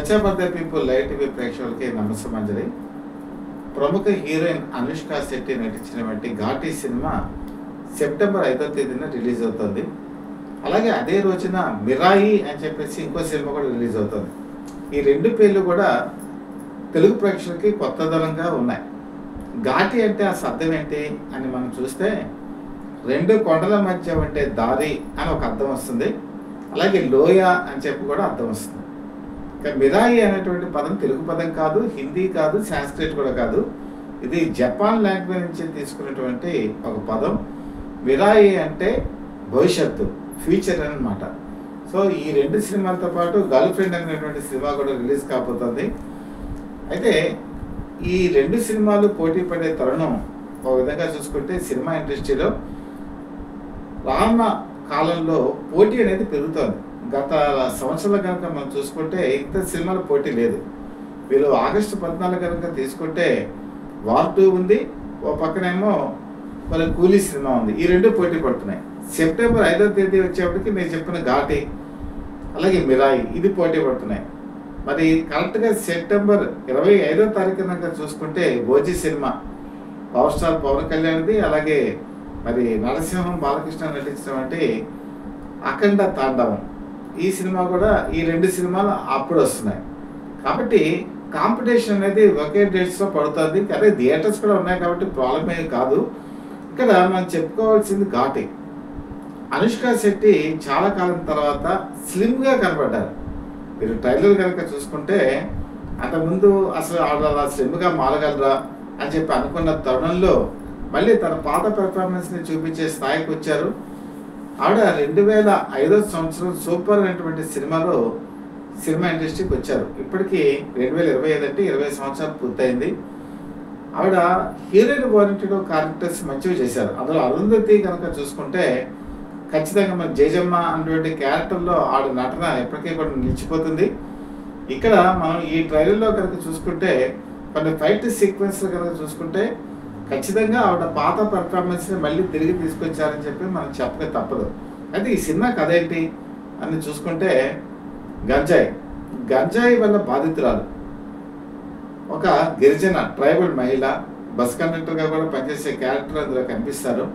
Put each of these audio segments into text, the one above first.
చర్చా for people live TV ప్రేక్షకులకి నమస్సమంజలి. ప్రముఖ హీరోయిన్ అనుష్క శెట్టి నటించినటువంటి ఘాటి సినిమా సెప్టెంబర్ 5వ తేదీన రిలీజ్ అవుతుంది. అలాగే అదే రోజున మిరాయి అని చెప్పేసి ఇంకో సినిమా కూడా రిలీజ్ అవుతుంది. ఈ రెండు పేర్లు కూడా తెలుగు ప్రేక్షకులకి కొత్తదనంగా ఉన్నాయి. ఘాటి అంటే ఆ శబ్దం ఏంటి అని మనం చూస్తే రెండు కొండల మధ్య ఉంటే దారి అని ఒక అర్థం వస్తుంది. అలాగే లోయ అని చెప్పి కూడా అర్థం వస్తుంది. మిరాయి అనేటువంటి పదం తెలుగు పదం కాదు, హిందీ కాదు, సాంస్క్రిట్ కూడా కాదు. ఇది జపాన్ లాంగ్వేజ్ నుంచి తీసుకున్నటువంటి ఒక పదం. మిరాయి అంటే భవిష్యత్తు, ఫ్యూచర్ అన్నమాట. సో ఈ రెండు సినిమాలతో పాటు గర్ల్ ఫ్రెండ్ అనేటువంటి సినిమా కూడా రిలీజ్ కాబోతుంది. అయితే ఈ రెండు సినిమాలు పోటీ పడే తరుణం ఒక విధంగా చూసుకుంటే సినిమా ఇండస్ట్రీలో రానున్న కాలంలో పోటీ అనేది పెరుగుతోంది. గత సంవత్సరాల కనుక మనం చూసుకుంటే ఇంత సినిమాల పోటీ లేదు. వీళ్ళు ఆగస్టు 14 కనుక తీసుకుంటే వార్ 2 ఉంది, ఓ పక్కనేమో మరి కూలీ సినిమా ఉంది. ఈ రెండు పోటీ పడుతున్నాయి. సెప్టెంబర్ 5వ తేదీ వచ్చేప్పటికి నేను చెప్పిన ఘాటి అలాగే మిరాయి ఇది పోటీ పడుతున్నాయి. మరి కరెక్ట్గా సెప్టెంబర్ 25వ తారీఖు కనుక చూసుకుంటే OG cinema power star Pawan కళ్యాణ్ది, అలాగే మరి నరసింహం బాలకృష్ణ నటించినటువంటి అఖండ తాండవం ఈ సినిమా కూడా ఈ రెండు సినిమాలు అప్పుడు వస్తున్నాయి. కాబట్టి కాంపిటీషన్ అనేది ఒకే డేట్స్లో పడుతుంది. అదే థియేటర్స్ కూడా ఉన్నాయి కాబట్టి ప్రాబ్లం ఏమి కాదు. ఇక్కడ మనం చెప్పుకోవాల్సింది ఘాటి. అనుష్క శెట్టి చాలా కాలం తర్వాత స్లిమ్గా కనబడ్డారు. మీరు ట్రైలర్ కనుక చూసుకుంటే అంతకుముందు అసలు ఆవిడ అలా స్లిమ్గా మారగలరా అని చెప్పి అనుకున్న తరుణంలో మళ్ళీ తన పాత పెర్ఫార్మెన్స్ని చూపించే స్థాయికి వచ్చారు. ఆవిడ 2005వ సంవత్సరం సూపర్ అనేటువంటి సినిమాలో సినిమా ఇండస్ట్రీకి వచ్చారు. ఇప్పటికీ 2025 అంటే 20 సంవత్సరాలు పూర్తయింది. ఆవిడ హీరోయిన్ ఓరియంటెడ్ క్యారెక్టర్స్ మంచివి చేశారు. అందులో అరుంధతి కనుక చూసుకుంటే ఖచ్చితంగా మన జేజమ్మ అనేటువంటి క్యారెక్టర్లో ఆవిడ నటన ఎప్పటికీ కూడా నిలిచిపోతుంది. ఇక్కడ మనం ఈ ట్రైలర్లో కనుక చూసుకుంటే కొన్ని ఫైట్ సీక్వెన్స్ కనుక చూసుకుంటే ఖచ్చితంగా ఆవిడ పాత పెర్ఫార్మెన్స్ని మళ్ళీ తిరిగి తీసుకొచ్చారని చెప్పి మనం చెప్పక తప్పదు. అయితే ఈ సినిమా కథ ఏంటి అని చూసుకుంటే గంజాయి వల్ల బాధితురాలు ఒక గిరిజన ట్రైబల్ మహిళ బస్ కండక్టర్గా కూడా పనిచేసే క్యారెక్టర్ అందులో కనిపిస్తారు.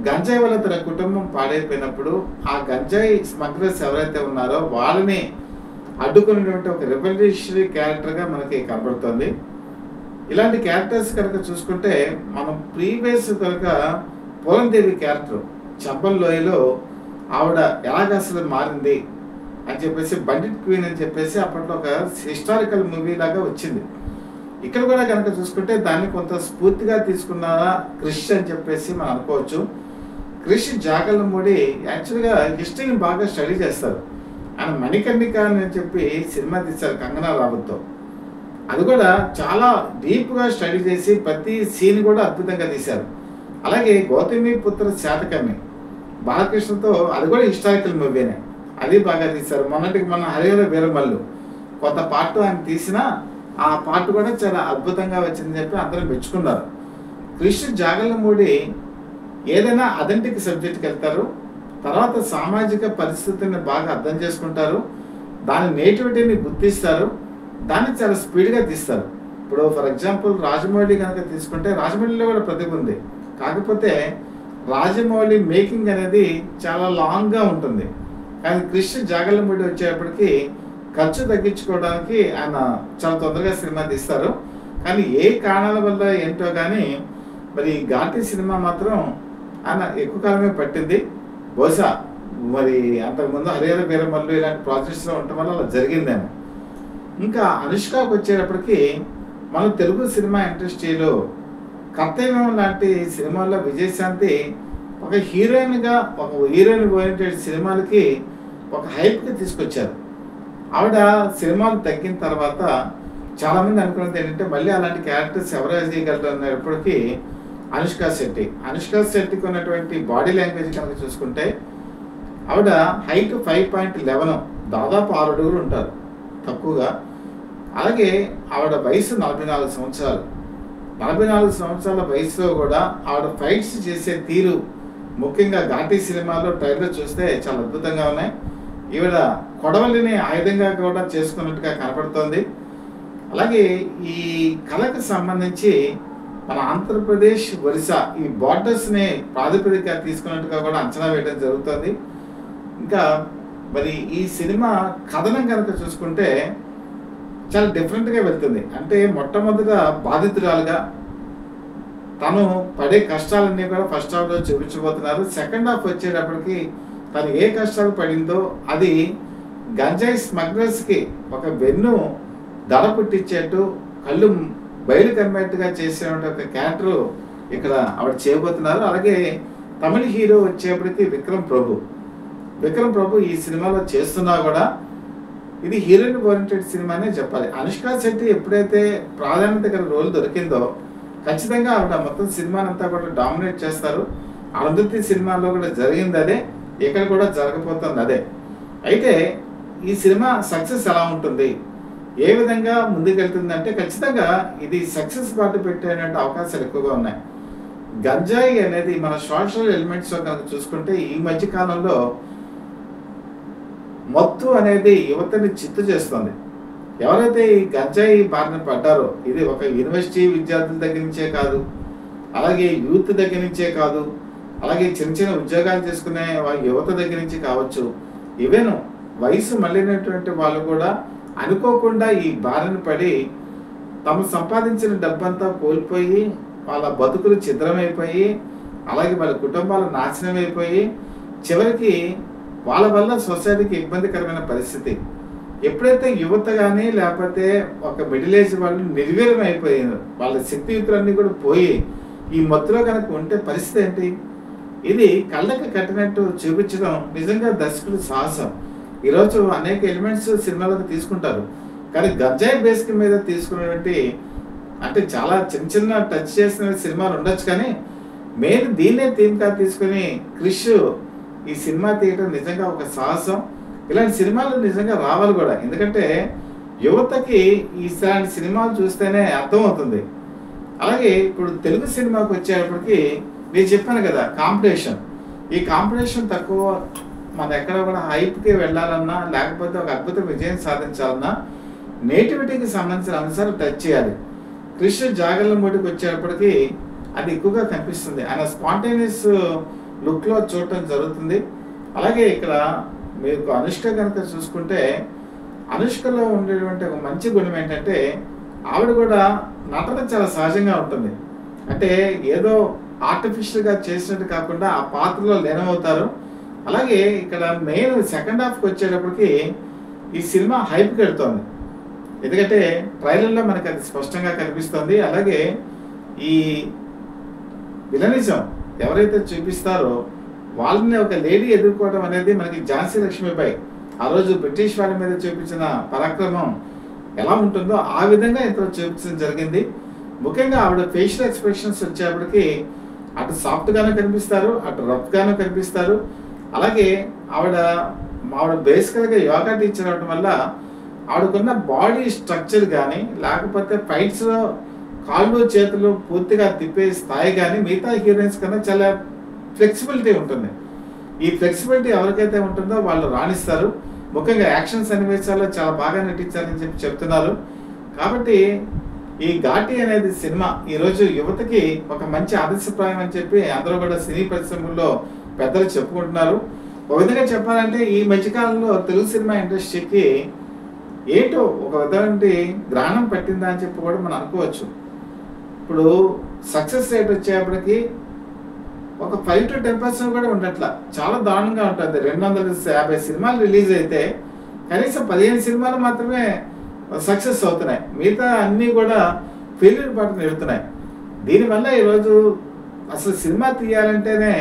గంజాయి వల్ల తన కుటుంబం పాడైపోయినప్పుడు ఆ గంజాయి స్మగ్లర్స్ ఎవరైతే ఉన్నారో వాళ్ళని అడ్డుకునేటువంటి ఒక రెవల్యూషనరీ క్యారెక్టర్గా మనకి కనబడుతుంది. ఇలాంటి క్యారెక్టర్స్ కనుక చూసుకుంటే మనం ప్రీవియస్ కనుక పూలందేవి క్యారెక్టర్ చంపల్ లోయలో ఆవిడ ఎలాగ అసలు మారింది అని చెప్పేసి బండిట్ క్వీన్ అని చెప్పేసి అప్పట్లో ఒక హిస్టారికల్ మూవీ లాగా వచ్చింది. ఇక్కడ కూడా కనుక చూసుకుంటే దాన్ని కొంత స్ఫూర్తిగా తీసుకున్నారా క్రిష్ అని చెప్పేసి మనం అనుకోవచ్చు. క్రిష్ జాగలమూడి యాక్చువల్గా హిస్టరీని బాగా స్టడీ చేస్తారు. ఆయన మణికర్ణిక అని చెప్పి సినిమా తీశారు కంగనా రావత్తో. అది కూడా చాలా డీప్గా స్టడీ చేసి ప్రతి సీన్ కూడా అద్భుతంగా తీశారు. అలాగే గౌతమి పుత్ర శాతకర్ణి బాలకృష్ణతో అది కూడా హిస్టారికల్ మూవీనే, అది బాగా తీశారు. మొన్నటికి మన హరిహర వీరమల్లు కొత్త పార్ట్ ఆయన తీసినా ఆ పార్ట్ కూడా చాలా అద్భుతంగా వచ్చిందని చెప్పి అందరూ మెచ్చుకున్నారు. క్రిష్ జాగలమూడి ఏదైనా అథెంటిక్ సబ్జెక్ట్కి వెళ్తారు, తర్వాత సామాజిక పరిస్థితిని బాగా అర్థం చేసుకుంటారు, దాని నేటివిటీని గుర్తిస్తారు, దాన్ని చాలా స్పీడ్గా తీస్తారు. ఇప్పుడు ఫర్ ఎగ్జాంపుల్ రాజమౌళి కనుక తీసుకుంటే రాజమౌళిలో కూడా ప్రతిభ ఉంది. కాకపోతే రాజమౌళి మేకింగ్ అనేది చాలా లాంగ్గా ఉంటుంది. కానీ క్రిష్ జాగలమూడి వచ్చేటప్పటికి ఖర్చు తగ్గించుకోవడానికి ఆయన చాలా తొందరగా సినిమా తీస్తారు. కానీ ఏ కారణాల వల్ల ఏంటో కానీ మరి ఘాటి సినిమా మాత్రం ఆయన ఎక్కువ కాలమే పట్టింది. బహుశా మరి అంతకుముందు హరిహర వీరమల్లు ఇలాంటి ప్రాజెక్ట్స్లో ఉండటం వల్ల అలా జరిగిందేమో. ఇంకా అనుష్కకు వచ్చేటప్పటికి మన తెలుగు సినిమా ఇండస్ట్రీలో కర్తవ్యం లాంటి సినిమాల్లో విజయశాంతి ఒక హీరోయిన్గా ఒక హీరోయిన్ ఓరియంటెడ్ సినిమాలకి ఒక హైప్కి తీసుకొచ్చారు. ఆవిడ సినిమాలు తగ్గిన తర్వాత చాలామంది అనుకున్నది ఏంటంటే మళ్ళీ అలాంటి క్యారెక్టర్స్ ఎవరు చేయగలరు అనేటప్పటికీ అనుష్క శెట్టికి ఉన్నటువంటి బాడీ లాంగ్వేజ్ కనుక చూసుకుంటే ఆవిడ హైట్ 5.11, దాదాపు 6 అడుగులు ఉంటారు తక్కువగా. అలాగే ఆవిడ వయసు 44 సంవత్సరాలు. 44 సంవత్సరాల వయసులో కూడా ఆవిడ ఫైట్స్ చేసే తీరు ముఖ్యంగా ఘాటి సినిమాలో ట్రైలర్ చూస్తే చాలా అద్భుతంగా ఉన్నాయి. ఈవిడ కొడవలిని ఆయుధంగా కూడా చేసుకున్నట్టుగా కనపడుతోంది. అలాగే ఈ కళకు సంబంధించి మన ఆంధ్రప్రదేశ్, ఒరిస్సా ఈ బార్డర్స్ని ప్రాతిపదికగా తీసుకున్నట్టుగా కూడా అంచనా వేయడం జరుగుతుంది. ఇంకా మరి ఈ సినిమా కథనం కనుక చూసుకుంటే చాలా డిఫరెంట్గా వెళ్తుంది. అంటే మొట్టమొదట బాధితురాలుగా తను పడే కష్టాలన్నీ కూడా ఫస్ట్ హాఫ్లో చూపించబోతున్నారు. సెకండ్ హాఫ్ వచ్చేటప్పటికి తను ఏ కష్టాలు పడిందో అది గంజాయి స్మగ్లర్స్కి ఒక వెన్ను దడ పుట్టించేట్టు కళ్ళు బయలు కమ్మేట్టుగా చేసే ఒక క్యారెక్టర్ ఇక్కడ ఆవిడ చేయబోతున్నారు. అలాగే తమిళ హీరో వచ్చేప్పటికి విక్రమ్ ప్రభు ఈ సినిమాలో చేస్తున్నా కూడా ఇది హీరోయిన్ ఓరియంటెడ్ సినిమానే చెప్పాలి. అనుష్క శెట్టి ఎప్పుడైతే ప్రాధాన్యత గల రోల్ దొరికిందో ఖచ్చితంగా ఆవిడ మొత్తం సినిమానంతా కూడా డామినేట్ చేస్తారు. అరుంధతి సినిమాలో కూడా జరిగింది అదే, ఇక్కడ కూడా జరగబోతుంది అదే. అయితే ఈ సినిమా సక్సెస్ ఎలా ఉంటుంది, ఏ విధంగా ముందుకెళ్తుంది అంటే ఖచ్చితంగా ఇది సక్సెస్ బాట పెట్టేటువంటి అవకాశాలు ఎక్కువగా ఉన్నాయి. గంజాయి అనేది మన సోషల్ ఎలిమెంట్స్ కనుక చూసుకుంటే ఈ మధ్య కాలంలో మత్తు అనేది యువతని చిత్తు చేస్తుంది. ఎవరైతే ఈ గంజాయి బారిన పడ్డారో ఇది ఒక యూనివర్సిటీ విద్యార్థుల దగ్గర నుంచే కాదు, అలాగే యూత్ దగ్గర నుంచే కాదు, అలాగే చిన్న చిన్న ఉద్యోగాలు చేసుకునే యువత దగ్గర నుంచి కావచ్చు, ఈవెన్ వయసు మళ్ళినటువంటి వాళ్ళు కూడా అనుకోకుండా ఈ బారిన పడి తమ సంపాదించిన డబ్బంతా కోల్పోయి వాళ్ళ బతుకులు ఛిద్రమైపోయి అలాగే వాళ్ళ కుటుంబాలు నాశనం అయిపోయి చివరికి వాళ్ళ వల్ల సొసైటీకి ఇబ్బందికరమైన పరిస్థితి. ఎప్పుడైతే యువత కానీ లేకపోతే ఒక మిడిల్ ఏజ్ వాళ్ళు నిర్వీర్యం అయిపోయారు, వాళ్ళ శక్తియుతులన్నీ కూడా పోయి ఈ మత్తులో కనుక ఉంటే పరిస్థితి ఏంటి? ఇది కళ్ళకి కట్టినట్టు చూపించడం నిజంగా దర్శకుడు సాహసం. ఈరోజు అనేక ఎలిమెంట్స్ సినిమాలకు తీసుకుంటారు, కానీ గంజాయి బేసిక్ మీద తీసుకున్నటువంటి అంటే చాలా చిన్న చిన్న టచ్ చేసిన సినిమాలు ఉండొచ్చు, కానీ మెయిన్ దీన్నే థీమ్గా తీసుకుని క్రిష్ ఈ సినిమా తీయడం నిజంగా ఒక సాహసం. ఇలాంటి సినిమాలు నిజంగా రావాలి కూడా, ఎందుకంటే యువతకి ఇలాంటి సినిమాలు చూస్తేనే అర్థమవుతుంది. అలాగే ఇప్పుడు తెలుగు సినిమాకి వచ్చేటప్పటికి నేను చెప్పాను కదా ఈ కాంపిటీషన్ తక్కువ. మన ఎక్కడ కూడా హైప్కి వెళ్ళాలన్నా లేకపోతే ఒక అద్భుత విజయం సాధించాలన్నా నేటివిటీకి సంబంధించిన అంశాలు టచ్ చేయాలి. క్రిష్ జాగర్ల మూటికి వచ్చేటప్పటికి అది ఎక్కువగా కనిపిస్తుంది, ఆయన స్పాంటేనియస్ లుక్లో చూడటం జరుగుతుంది. అలాగే ఇక్కడ మీకు అనుష్క కనుక చూసుకుంటే అనుష్కలో ఉండేటువంటి ఒక మంచి గుణం ఏంటంటే ఆవిడ కూడా నటన చాలా సహజంగా ఉంటుంది. అంటే ఏదో ఆర్టిఫిషియల్గా చేసినట్టు కాకుండా ఆ పాత్రలో లీనమవుతారు. అలాగే ఇక్కడ మెయిన్ సెకండ్ హాఫ్కి వచ్చేటప్పటికి ఈ సినిమా హైప్కి వెళ్తోంది, ఎందుకంటే ట్రైలర్లో మనకి అది స్పష్టంగా కనిపిస్తుంది. అలాగే ఈ విలనిజం ఎవరైతే చూపిస్తారో వాళ్ళని ఒక లేడీ ఎదుర్కోవడం అనేది మనకి ఝాన్సీ లక్ష్మీబాయి ఆ రోజు బ్రిటిష్ వాళ్ళ మీద చూపించిన పరాక్రమం ఎలా ఉంటుందో ఆ విధంగా ఇంత చూపించడం జరిగింది. ముఖ్యంగా ఆవిడ ఫేషియల్ ఎక్స్ప్రెషన్స్ వచ్చేప్పటికి అటు సాఫ్ట్గానే కనిపిస్తారు, అటు రఫ్గానే కనిపిస్తారు. అలాగే ఆవిడ బేసికల్గా యోగా టీచర్ అవడం వల్ల ఆవిడకున్న బాడీ స్ట్రక్చర్ కానీ లేకపోతే ఫైట్స్లో కాళ్ళు చేతులు పూర్తిగా తిప్పే స్థాయి కానీ మిగతా హీరోయిన్స్ కన్నా చాలా ఫ్లెక్సిబిలిటీ ఉంటుంది. ఈ ఫ్లెక్సిబిలిటీ ఎవరికైతే ఉంటుందో వాళ్ళు రాణిస్తారు. ముఖ్యంగా యాక్షన్ సన్నివేశాల్లో చాలా బాగా నటించారని చెప్తున్నారు. కాబట్టి ఈ ఘాటి అనేది సినిమా ఈరోజు యువతకి ఒక మంచి ఆదర్శప్రాయం అని చెప్పి అందరూ కూడా సినీ పరిశ్రమల్లో పెద్దలు చెప్పుకుంటున్నారు. ఒక విధంగా చెప్పాలంటే ఈ మధ్యకాలంలో తెలుగు సినిమా ఇండస్ట్రీకి ఏంటో ఒక విధంగా గ్రహణం పట్టిందా అని చెప్పి కూడా మనం అనుకోవచ్చు. ఇప్పుడు సక్సెస్ రేట్ వచ్చేప్పటికి ఒక 5 to 10% కూడా ఉండట్లా, చాలా దారుణంగా ఉంటుంది. 250 సినిమాలు రిలీజ్ అయితే కనీసం 15 సినిమాలు మాత్రమే సక్సెస్ అవుతున్నాయి, మిగతా అన్నీ కూడా ఫెయిల్యూర్ బాటను వెళ్తున్నాయి. దీనివల్ల ఈరోజు అసలు సినిమా తీయాలంటేనే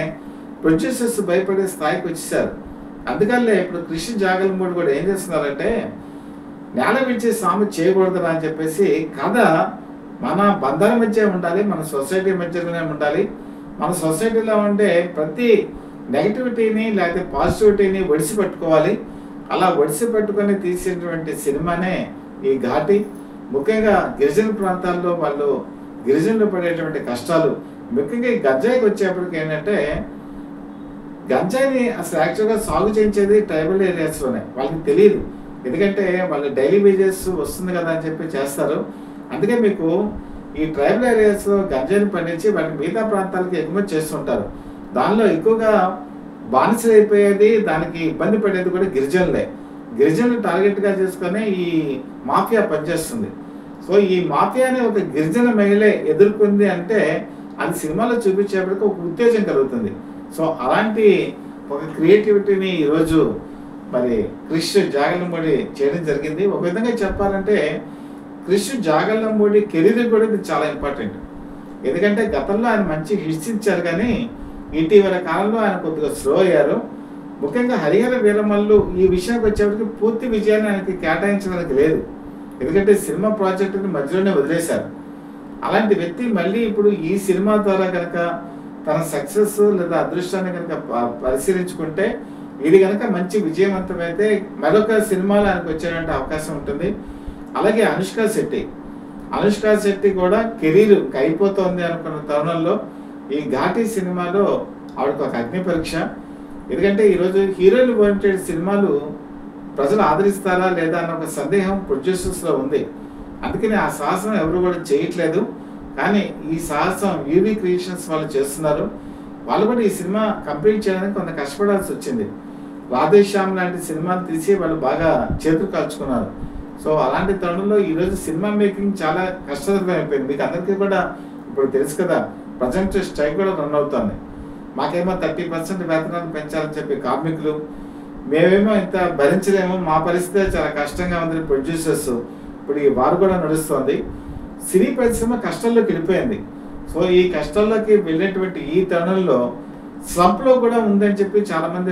ప్రొడ్యూసర్స్ భయపడే స్థాయికి వచ్చేసారు. అందుకల్లే ఇప్పుడు క్రిష్ జాగర్లమూడి కూడా ఏం చేస్తున్నారంటే నేల విడిచే సాము చేయకూడదు అని చెప్పేసి కథ మన బంధాల మధ్య ఉండాలి, మన సొసైటీ మధ్యలోనే ఉండాలి. మన సొసైటీలో ఉండే ప్రతి నెగిటివిటీని లేకపోతే పాజిటివిటీని ఒడిసి పెట్టుకోవాలి. అలా ఒడిసి పెట్టుకొని తీసేటువంటి సినిమానే ఈ ఘాటి. ముఖ్యంగా గిరిజన ప్రాంతాల్లో వాళ్ళు గిరిజనులు పడేటువంటి కష్టాలు, ముఖ్యంగా ఈ గంజాయికి వచ్చేప్పటికి ఏంటంటే గంజాయిని అసలు యాక్చువల్గా సాగు చేయించేది ట్రైబల్ ఏరియాస్లోనే, వాళ్ళకి తెలియదు. ఎందుకంటే వాళ్ళు డైలీ వేజెస్ వస్తుంది కదా అని చెప్పి చేస్తారు. అందుకే మీకు ఈ ట్రైబల్ ఏరియాస్లో గంజాయిని పండించి వాటి మిగతా ప్రాంతాలకి ఎగుమతి చేస్తుంటారు. దానిలో ఎక్కువగా బానిసలు అయిపోయేది, దానికి ఇబ్బంది పడేది కూడా గిరిజనులే. గిరిజనులు టార్గెట్గా చేసుకొని ఈ మాఫియా పనిచేస్తుంది. సో ఈ మాఫియాని ఒక గిరిజన మహిళే ఎదుర్కొంది అంటే అది సినిమాలో చూపించేప్పటికి ఒక ఉత్తేజం కలుగుతుంది. సో అలాంటి ఒక క్రియేటివిటీని ఈరోజు మరి క్రిష్ జాగర్లమూడి చేయడం జరిగింది. ఒక విధంగా చెప్పాలంటే క్రిష్ జాగర్లమూడి కెరీర్ కూడా ఇది చాలా ఇంపార్టెంట్. ఎందుకంటే గతంలో ఆయన మంచి హిట్స్ ఇచ్చారు, కానీ ఇటీవల కాలంలో ఆయన కొద్దిగా స్లో అయ్యారు. ముఖ్యంగా హరిహర వీరమల్లు ఈ విషయానికి వచ్చేప్పటికి పూర్తి విజయాన్ని ఆయనకి కేటాయించడానికి లేదు. ఎందుకంటే సినిమా ప్రాజెక్టుని మధ్యలోనే వదిలేశారు. అలాంటి వ్యక్తి మళ్ళీ ఇప్పుడు ఈ సినిమా ద్వారా కనుక తన సక్సెస్ లేదా అదృష్టాన్ని కనుక పరిశీలించుకుంటే ఇది కనుక మంచి విజయవంతమైతే మరొక సినిమాలో ఆయనకు వచ్చేటువంటి అవకాశం ఉంటుంది. అలాగే అనుష్క శెట్టి కూడా కెరీర్ అయిపోతుంది అనుకున్న తరుణంలో ఈ ఘాటీ సినిమాలో ఆవిడకు ఒక అగ్ని పరీక్ష. ఎందుకంటే ఈరోజు హీరోయిన్ ఓరియంటెడ్ సినిమాలు ప్రజలు ఆదరిస్తారా లేదా అన్న ఒక సందేహం ప్రొడ్యూసర్స్లో ఉంది. అందుకని ఆ సాహసం ఎవరు కూడా చేయట్లేదు. కానీ ఈ సాహసం యూవీ క్రియేషన్స్ వాళ్ళు చేస్తున్నారు. వాళ్ళు కూడా ఈ సినిమా కంప్లీట్ చేయడానికి కొంత కష్టపడాల్సి వచ్చింది. రాధేశ్యామ్ లాంటి సినిమాలు తీసి వాళ్ళు బాగా చేతులు కాల్చుకున్నారు. సో అలాంటి తరుణంలో ఈరోజు సినిమా మేకింగ్ చాలా కష్టతరం అయిపోయింది. మీకు అందరికీ కూడా ఇప్పుడు తెలుసు కదా, ప్రజెంట్ స్ట్రైక్ కూడా రన్ అవుతుంది. మాకేమో 30% వేతనాలు పెంచాలని చెప్పి కార్మికులు, మేమేమో ఇంత భరించలేము, మా పరిస్థితి చాలా కష్టంగా ఉంది ప్రొడ్యూసర్స్. ఇప్పుడు ఈ వారు కూడా నడుస్తుంది. సినీ పరిశ్రమ కష్టంలోకి వెళ్ళిపోయింది. సో ఈ కష్టాల్లోకి వెళ్ళినటువంటి ఈ తరుణంలో స్లంప్లో కూడా ఉందని చెప్పి చాలామంది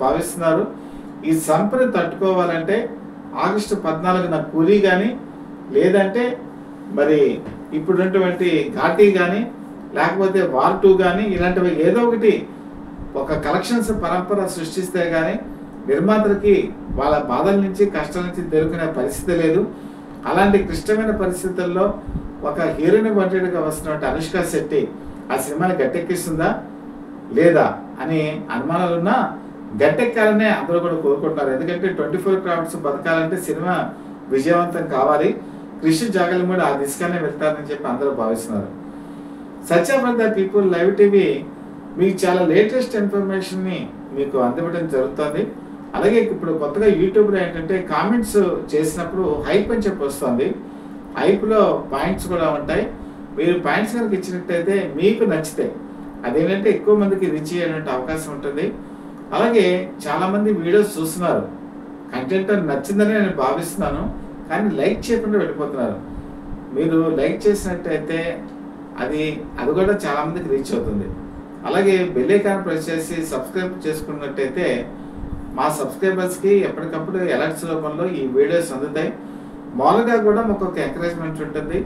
భావిస్తున్నారు. ఈ స్లంప్ని తట్టుకోవాలంటే ఆగస్టు 14న కూలీ కానీ, లేదంటే మరి ఇప్పుడున్నటువంటి ఘాటీ కానీ, లేకపోతే వార్ 2 కానీ, ఇలాంటివి ఏదో ఒకటి ఒక కలెక్షన్స్ పరంపర సృష్టిస్తే కానీ నిర్మాతలకి వాళ్ళ బాధల నుంచి కష్టాల నుంచి తేరుకునే పరిస్థితి లేదు. అలాంటి క్లిష్టమైన పరిస్థితుల్లో ఒక హీరోయిన్ వంటిగా వస్తున్నట్టు అనుష్క శెట్టి ఆ సినిమాని గట్టెక్కిస్తుందా లేదా అని అనుమానాలున్నా గట్టెక్కాలనే అందరూ కూడా కోరుకుంటున్నారు. ఎందుకంటే 24 క్రాఫ్ట్స్ బతకాలంటే సినిమా విజయవంతం కావాలి. క్రిష్ జాగర్లమూడి ఆ దిశగానే వెళ్తారని చెప్పి అందరూ భావిస్తున్నారు. Satya for the people live TV మీకు చాలా లేటెస్ట్ ఇన్ఫర్మేషన్ని మీకు అందివ్వడం జరుగుతుంది. అలాగే ఇప్పుడు కొత్తగా యూట్యూబ్లో ఏంటంటే కామెంట్స్ చేసినప్పుడు హైప్ అని చెప్పి వస్తుంది. హైప్లో పాయింట్స్ కూడా ఉంటాయి. మీరు పాయింట్స్ కనుక ఇచ్చినట్టయితే మీకు నచ్చితే అదేంటంటే ఎక్కువ మందికి రీచ్ అయ్యేటువంటి అవకాశం ఉంటుంది. అలాగే చాలామంది వీడియోస్ చూస్తున్నారు, కంటెంట్ నచ్చిందని నేను భావిస్తున్నాను, కానీ లైక్ చేయకుండా వెళ్ళిపోతున్నారు. మీరు లైక్ చేసినట్టయితే అది కూడా చాలామందికి రీచ్ అవుతుంది. అలాగే బెల్ ఐకాన్ ప్రెస్ చేసి సబ్స్క్రైబ్ చేసుకున్నట్టయితే మా సబ్స్క్రైబర్స్కి ఎప్పటికప్పుడు అలర్ట్స్ రూపంలో ఈ వీడియోస్ అందుతాయి. మామూలుగా కూడా మాకు ఒక ఎంకరేజ్మెంట్ ఉంటుంది.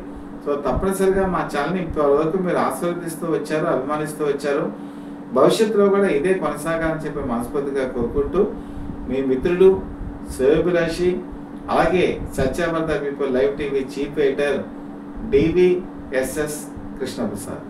సో తప్పనిసరిగా మా ఛానల్ని ఇప్పటివరకు మీరు ఆశీర్వదిస్తూ వచ్చారు, అభిమానిస్తూ వచ్చారు. భవిష్యత్తులో కూడా ఇదే కొనసాగాలని చెప్పి మనస్ఫూర్తిగా కోరుకుంటూ మీ మిత్రుడు శ్రేయోభిలాషి, అలాగే Satya for the people live TV chief editor DVSS Krishnaprasad.